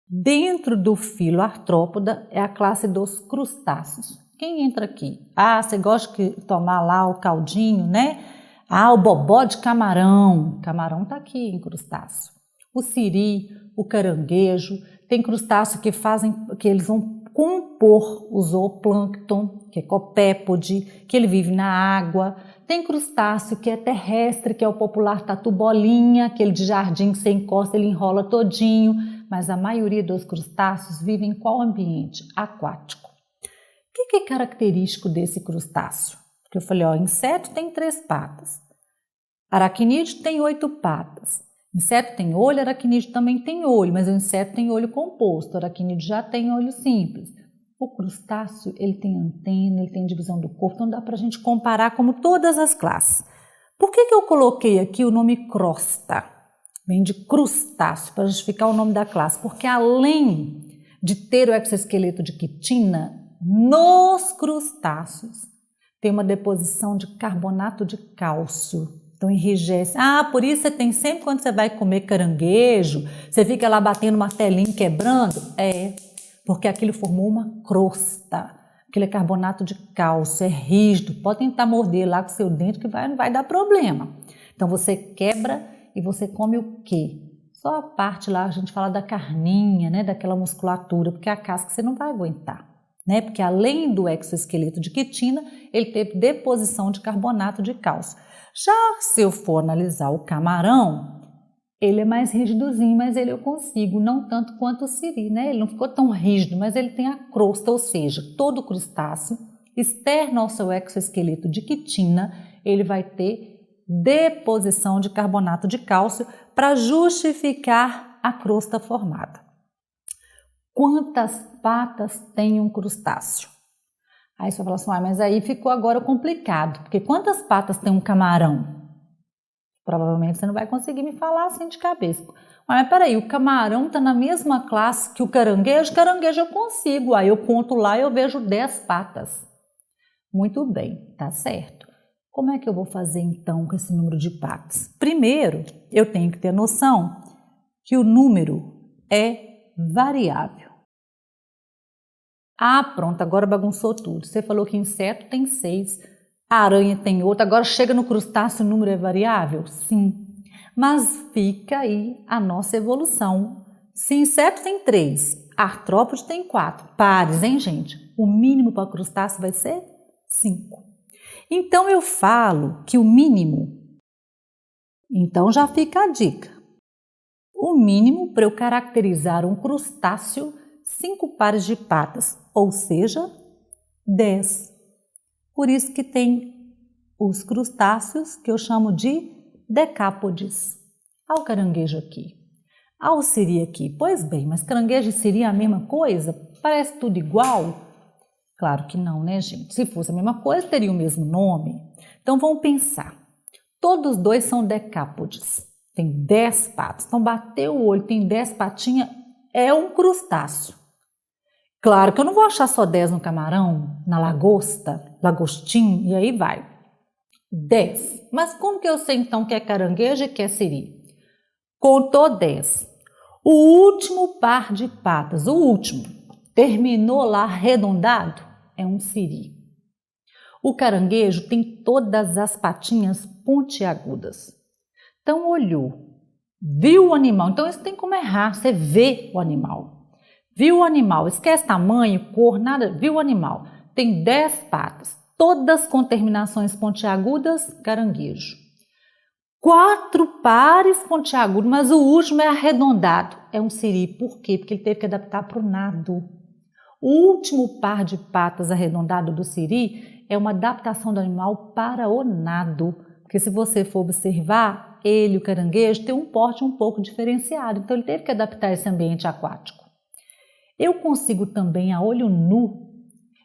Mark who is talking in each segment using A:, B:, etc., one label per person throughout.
A: Dentro do filo artrópoda é a classe dos crustáceos. Quem entra aqui? Ah, você gosta de tomar lá o caldinho, né? Ah, o bobó de camarão. Camarão está aqui em crustáceo. O siri, o caranguejo. Tem crustáceo que eles vão compor o zooplâncton, que é copépode, que ele vive na água. Tem crustáceo que é terrestre, que é o popular tatu-bolinha, aquele de jardim que você encosta, ele enrola todinho. Mas a maioria dos crustáceos vive em qual ambiente? Aquático. O que é característico desse crustáceo? Porque eu falei, ó, inseto tem 3 patas, aracnídeo tem 8 patas. Inseto tem olho, aracnídeo também tem olho, mas o inseto tem olho composto, o aracnídeo já tem olho simples. O crustáceo, ele tem antena, ele tem divisão do corpo, então dá para a gente comparar como todas as classes. Por que eu coloquei aqui o nome crosta? Vem de crustáceo, para justificar o nome da classe, porque além de ter o exoesqueleto de quitina, nos crustáceos tem uma deposição de carbonato de cálcio. Então enrijece. Ah, por isso você tem sempre quando você vai comer caranguejo, você fica lá batendo martelinho, quebrando? É, porque aquilo formou uma crosta. Aquele é carbonato de cálcio, é rígido. Pode tentar morder lá com o seu dente que não vai dar problema. Então você quebra e você come o quê? Só a parte lá, a gente fala da carninha, né, daquela musculatura, porque a casca você não vai aguentar. Né? Porque além do exoesqueleto de quitina, ele teve deposição de carbonato de cálcio. Já se eu for analisar o camarão, ele é mais rígidozinho, mas eu consigo, não tanto quanto o siri, né? Ele não ficou tão rígido, mas ele tem a crosta, ou seja, todo crustáceo, externo ao seu exoesqueleto de quitina, ele vai ter deposição de carbonato de cálcio para justificar a crosta formada. Quantas patas tem um crustáceo? Aí você vai falar assim, ah, mas aí ficou agora complicado, porque quantas patas tem um camarão? Provavelmente você não vai conseguir me falar assim de cabeça. Mas peraí, o camarão está na mesma classe que o caranguejo? Caranguejo eu consigo, aí eu conto lá e eu vejo 10 patas. Muito bem, tá certo. Como é que eu vou fazer então com esse número de patas? Primeiro, eu tenho que ter noção que o número é variável. Ah, pronto, agora bagunçou tudo. Você falou que inseto tem 6, a aranha tem 8, agora chega no crustáceo o número é variável? Sim, mas fica aí a nossa evolução. Se inseto tem 3, artrópode tem 4, pares, hein gente? O mínimo para crustáceo vai ser 5. Então eu falo que o mínimo, então já fica a dica. O mínimo para eu caracterizar um crustáceo, 5 pares de patas, ou seja, 10. Por isso que tem os crustáceos que eu chamo de decápodes. Olha o caranguejo aqui. Olha o siri aqui. Pois bem, mas caranguejo e siri é a mesma coisa? Parece tudo igual? Claro que não, né, gente? Se fosse a mesma coisa, teria o mesmo nome. Então vamos pensar. Todos dois são decápodes. Tem 10 patas. Então bateu o olho, tem 10 patinhas, é um crustáceo. Claro que eu não vou achar só 10 no camarão, na lagosta, lagostim, e aí vai. 10. Mas como que eu sei então que é caranguejo e que é siri? Contou 10. O último par de patas, o último, terminou lá arredondado, é um siri. O caranguejo tem todas as patinhas pontiagudas. Então olhou, viu o animal, então isso tem como errar, você vê o animal. Viu o animal, esquece tamanho, cor, nada, viu o animal. Tem 10 patas, todas com terminações pontiagudas, caranguejo. 4 pares pontiagudos, mas o último é arredondado, é um siri. Por quê? Porque ele teve que adaptar para o nado. O último par de patas arredondado do siri é uma adaptação do animal para o nado. Porque se você for observar, ele, o caranguejo, tem um porte um pouco diferenciado, então ele teve que adaptar esse ambiente aquático. Eu consigo também, a olho nu,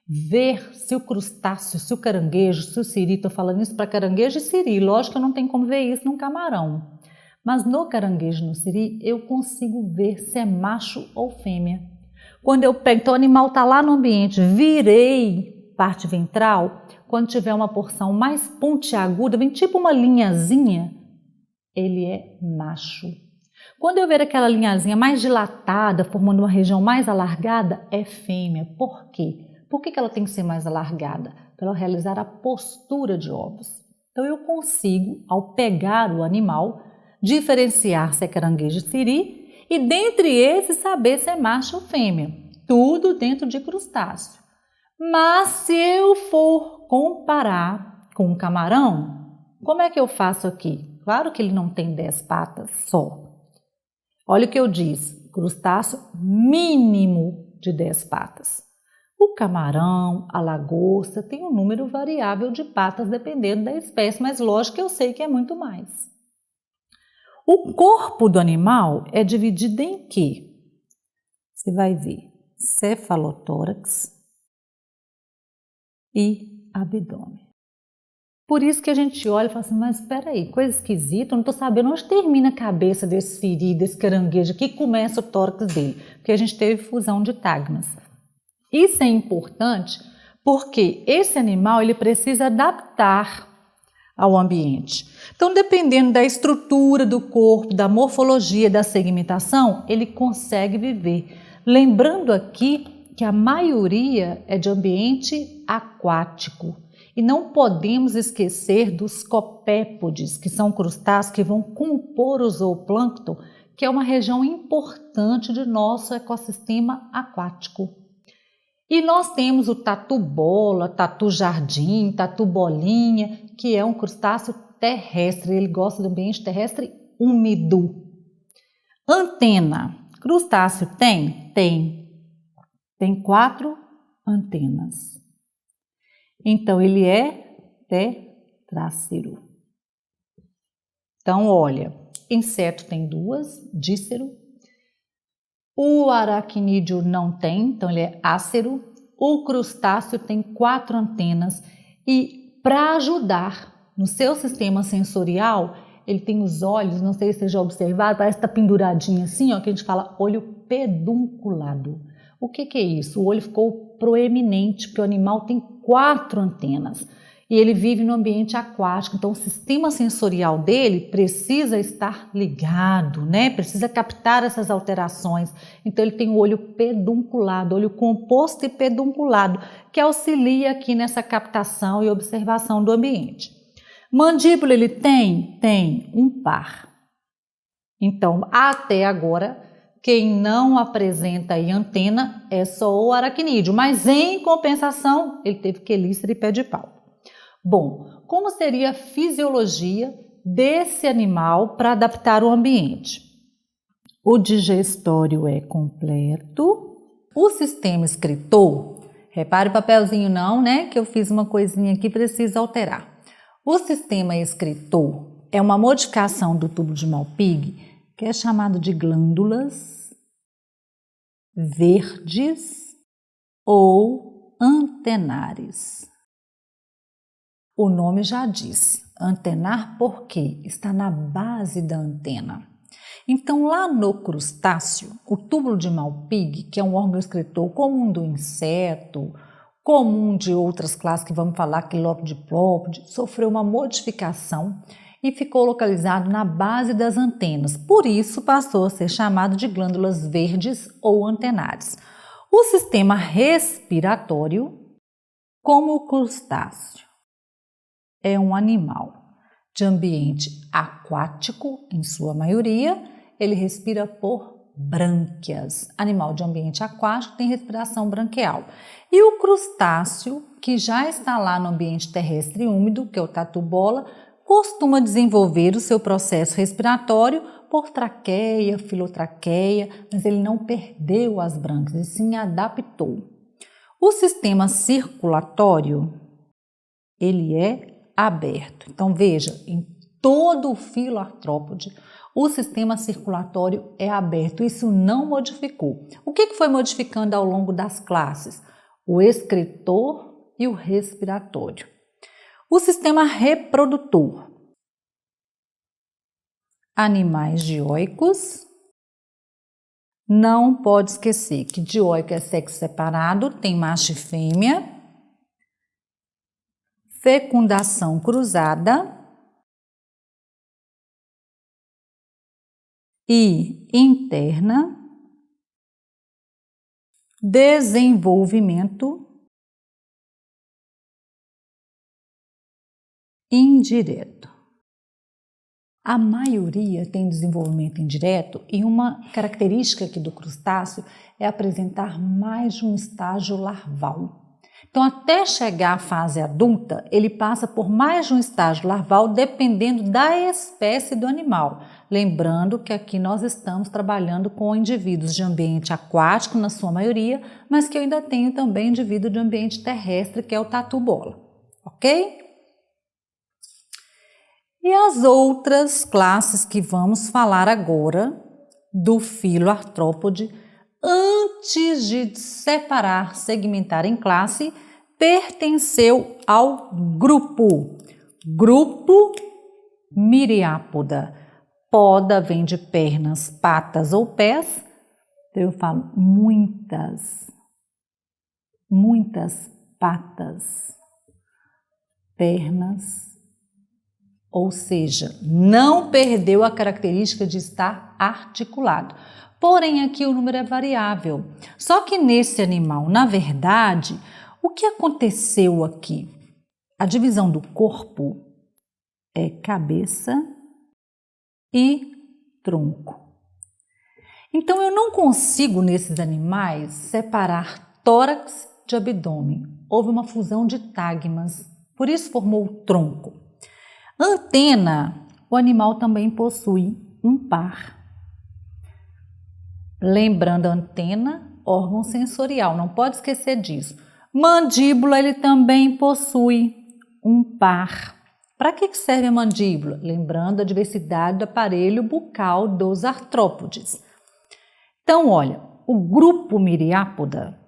A: ver se o crustáceo, se o caranguejo, se o siri, estou falando isso para caranguejo e siri, lógico que eu não tenho como ver isso num camarão. Mas no caranguejo e no siri, eu consigo ver se é macho ou fêmea. Quando eu pego, então o animal está lá no ambiente, virei parte ventral, quando tiver uma porção mais pontiaguda, vem tipo uma linhazinha, ele é macho. Quando eu ver aquela linhazinha mais dilatada, formando uma região mais alargada, é fêmea. Por quê? Por que ela tem que ser mais alargada? Para ela realizar a postura de ovos. Então eu consigo, ao pegar o animal, diferenciar se é caranguejo siri e dentre esses saber se é macho ou fêmea. Tudo dentro de crustáceo. Mas se eu for comparar com um camarão, como é que eu faço aqui? Claro que ele não tem 10 patas só. Olha o que eu disse, crustáceo mínimo de 10 patas. O camarão, a lagosta, tem um número variável de patas dependendo da espécie, mas lógico que eu sei que é muito mais. O corpo do animal é dividido em quê? Você vai ver cefalotórax e abdômen. Por isso que a gente olha e fala assim, mas espera aí, coisa esquisita, eu não estou sabendo onde termina a cabeça desse siri, desse caranguejo, aqui começa o tórax dele, porque a gente teve fusão de tagmas. Isso é importante porque esse animal ele precisa adaptar ao ambiente. Então, dependendo da estrutura do corpo, da morfologia, da segmentação, ele consegue viver. Lembrando aqui que a maioria é de ambiente aquático. E não podemos esquecer dos copépodes, que são crustáceos que vão compor o zooplâncton, que é uma região importante de nosso ecossistema aquático. E nós temos o tatu-bola, tatu-jardim, tatu-bolinha, que é um crustáceo terrestre, ele gosta do ambiente terrestre úmido. Antena, crustáceo tem? Tem. Tem 4 antenas. Então, ele é tetrácero. Então, olha, inseto tem 2, dícero. O aracnídeo não tem, então ele é ácero. O crustáceo tem 4 antenas e para ajudar no seu sistema sensorial, ele tem os olhos, não sei se você já observaram, parece que está penduradinho assim, ó, que a gente fala olho pedunculado. O que é isso? O olho ficou proeminente, porque o animal tem 4 antenas e ele vive no ambiente aquático, então o sistema sensorial dele precisa estar ligado, né? Precisa captar essas alterações. Então ele tem o olho pedunculado, olho composto e pedunculado, que auxilia aqui nessa captação e observação do ambiente. Mandíbula ele tem? Tem um par. Então, até agora, quem não apresenta aí antena é só o aracnídeo, mas em compensação, ele teve quelícera e pé de pau. Bom, como seria a fisiologia desse animal para adaptar o ambiente? O digestório é completo. O sistema excretor, repare o papelzinho não, né? Que eu fiz uma coisinha aqui, preciso alterar. O sistema excretor é uma modificação do tubo de Malpighi, que é chamado de glândulas verdes ou antenares. O nome já diz, antenar porque está na base da antena. Então, lá no crustáceo, o túbulo de Malpighi, que é um órgão excretor comum do inseto, comum de outras classes que vamos falar, Quilopidoploide, sofreu uma modificação e ficou localizado na base das antenas. Por isso, passou a ser chamado de glândulas verdes ou antenares. O sistema respiratório, como o crustáceo, é um animal de ambiente aquático, em sua maioria, ele respira por brânquias. Animal de ambiente aquático tem respiração branquial. E o crustáceo, que já está lá no ambiente terrestre úmido, que é o tatu-bola, costuma desenvolver o seu processo respiratório por traqueia, filotraqueia, mas ele não perdeu as brânquias, e sim adaptou. O sistema circulatório, ele é aberto. Então, veja, em todo o filoartrópode, o sistema circulatório é aberto. Isso não modificou. O que foi modificando ao longo das classes? O excretor e o respiratório. O sistema reprodutor. Animais dioicos. Não pode esquecer que dioico é sexo separado, tem macho e fêmea. Fecundação cruzada e interna, desenvolvimento indireto. A maioria tem desenvolvimento indireto e uma característica aqui do crustáceo é apresentar mais de um estágio larval. Então, até chegar à fase adulta, ele passa por mais de um estágio larval dependendo da espécie do animal. Lembrando que aqui nós estamos trabalhando com indivíduos de ambiente aquático, na sua maioria, mas que eu ainda tenho também indivíduo de ambiente terrestre, que é o tatu-bola, ok? E as outras classes que vamos falar agora do filo artrópode, antes de separar, segmentar em classe, pertenceu ao grupo Myriapoda. Poda vem de pernas, patas ou pés, então eu falo muitas patas, pernas, ou seja, não perdeu a característica de estar articulado. Porém, aqui o número é variável. Só que nesse animal, na verdade, o que aconteceu aqui? A divisão do corpo é cabeça e tronco. Então, eu não consigo, nesses animais, separar tórax de abdômen. Houve uma fusão de tagmas, por isso formou o tronco. Antena, o animal também possui um par. Lembrando, a antena, órgão sensorial, não pode esquecer disso. Mandíbula, ele também possui um par. Para que serve a mandíbula? Lembrando a diversidade do aparelho bucal dos artrópodes. Então, olha, o grupo Myriapoda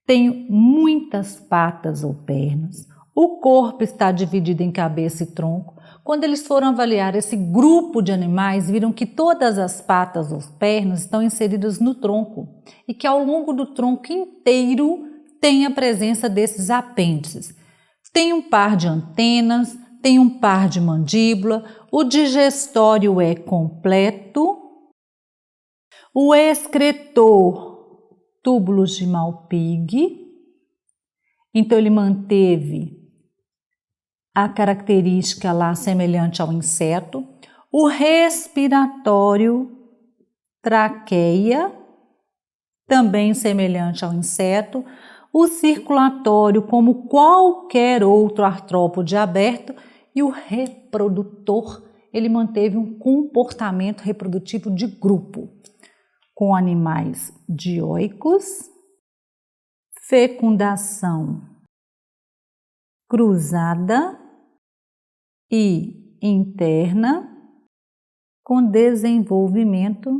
A: tem muitas patas ou pernas. O corpo está dividido em cabeça e tronco. Quando eles foram avaliar esse grupo de animais, viram que todas as patas ou pernas estão inseridas no tronco e que ao longo do tronco inteiro tem a presença desses apêndices. Tem um par de antenas, tem um par de mandíbula, o digestório é completo, o excretor, túbulos de Malpighi, então ele manteve a característica lá semelhante ao inseto, o respiratório, traqueia, também semelhante ao inseto, o circulatório, como qualquer outro artrópode aberto, e o reprodutor, ele manteve um comportamento reprodutivo de grupo, com animais dioicos, fecundação cruzada e interna, com desenvolvimento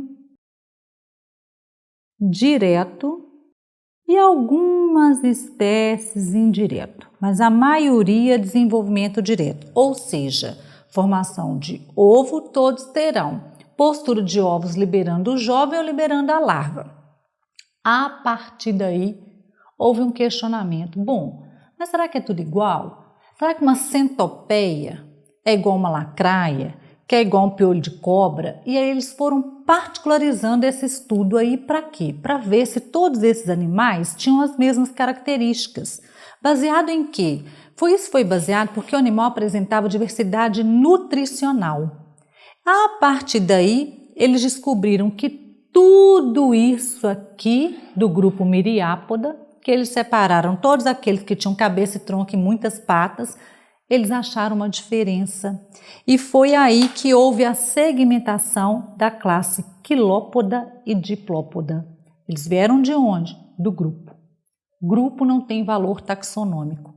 A: direto e algumas espécies indireto, mas a maioria desenvolvimento direto, ou seja, formação de ovo todos terão, postura de ovos liberando o jovem ou liberando a larva. A partir daí houve um questionamento, bom, mas será que é tudo igual? Será que uma centopeia é igual a uma lacraia, que é igual a um piolho de cobra? E aí eles foram particularizando esse estudo aí para quê? Para ver se todos esses animais tinham as mesmas características. Baseado em quê? Isso foi baseado porque o animal apresentava diversidade nutricional. A partir daí, eles descobriram que tudo isso aqui do grupo Myriapoda, que eles separaram todos aqueles que tinham cabeça e tronco e muitas patas, eles acharam uma diferença. E foi aí que houve a segmentação da classe Quilópoda e Diplópoda. Eles vieram de onde? Do grupo. Grupo não tem valor taxonômico.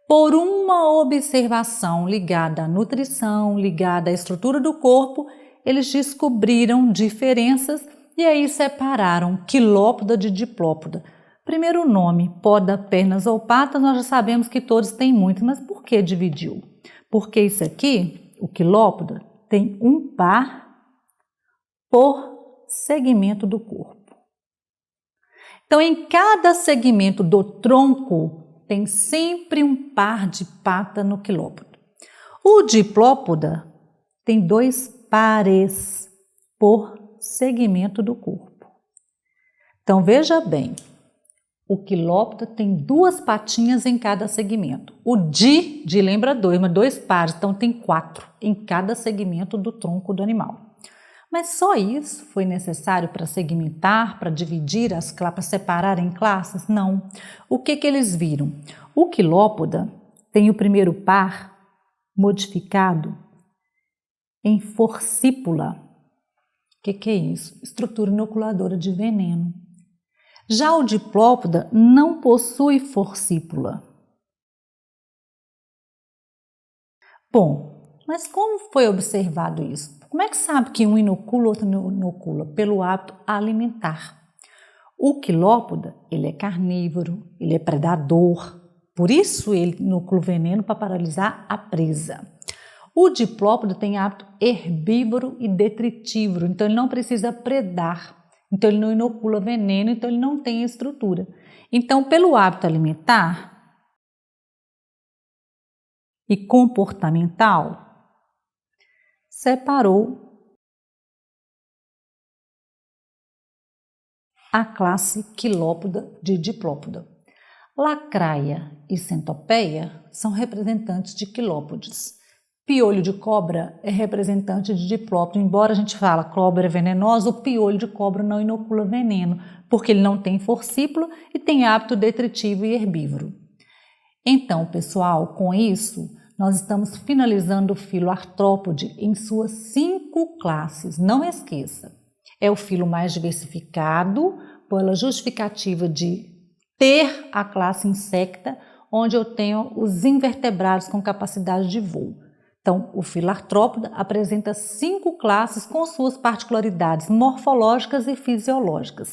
A: Por uma observação ligada à nutrição, ligada à estrutura do corpo, eles descobriram diferenças e aí separaram Quilópoda de Diplópoda. Primeiro nome, poda, pernas ou patas, nós já sabemos que todos têm muito, mas por que dividiu? Porque isso aqui, o Quilópoda, tem um par por segmento do corpo. Então, em cada segmento do tronco, tem sempre um par de pata no Quilópoda. O Diplópoda tem 2 pares por segmento do corpo. Então, veja bem, o quilópoda tem 2 patinhas em cada segmento. O de lembra 2, mas 2 pares, então tem 4 em cada segmento do tronco do animal. Mas só isso foi necessário para segmentar, para dividir as classes, para separar em classes? Não. O que eles viram? O quilópoda tem o primeiro par modificado em forcípula. O que é isso? Estrutura inoculadora de veneno. Já o diplópoda não possui forcípula. Bom, mas como foi observado isso? Como é que sabe que um inocula e outro não inocula? Pelo hábito alimentar. O quilópoda, ele é carnívoro, ele é predador, por isso ele inocula o veneno para paralisar a presa. O diplópoda tem hábito herbívoro e detritívoro, então ele não precisa predar, então ele não inocula veneno, então ele não tem estrutura. Então, pelo hábito alimentar e comportamental, separou a classe quilópoda de diplópoda. Lacraia e centopeia são representantes de quilópodes. Piolho de cobra é representante de diplópodo. Embora a gente fala que cobra é venenosa, o piolho de cobra não inocula veneno, porque ele não tem forcípula e tem hábito detritivo e herbívoro. Então, pessoal, com isso, nós estamos finalizando o filo artrópode em suas 5 classes. Não esqueça, é o filo mais diversificado, pela justificativa de ter a classe insecta, onde eu tenho os invertebrados com capacidade de voo. Então, o filo artrópode apresenta 5 classes com suas particularidades morfológicas e fisiológicas.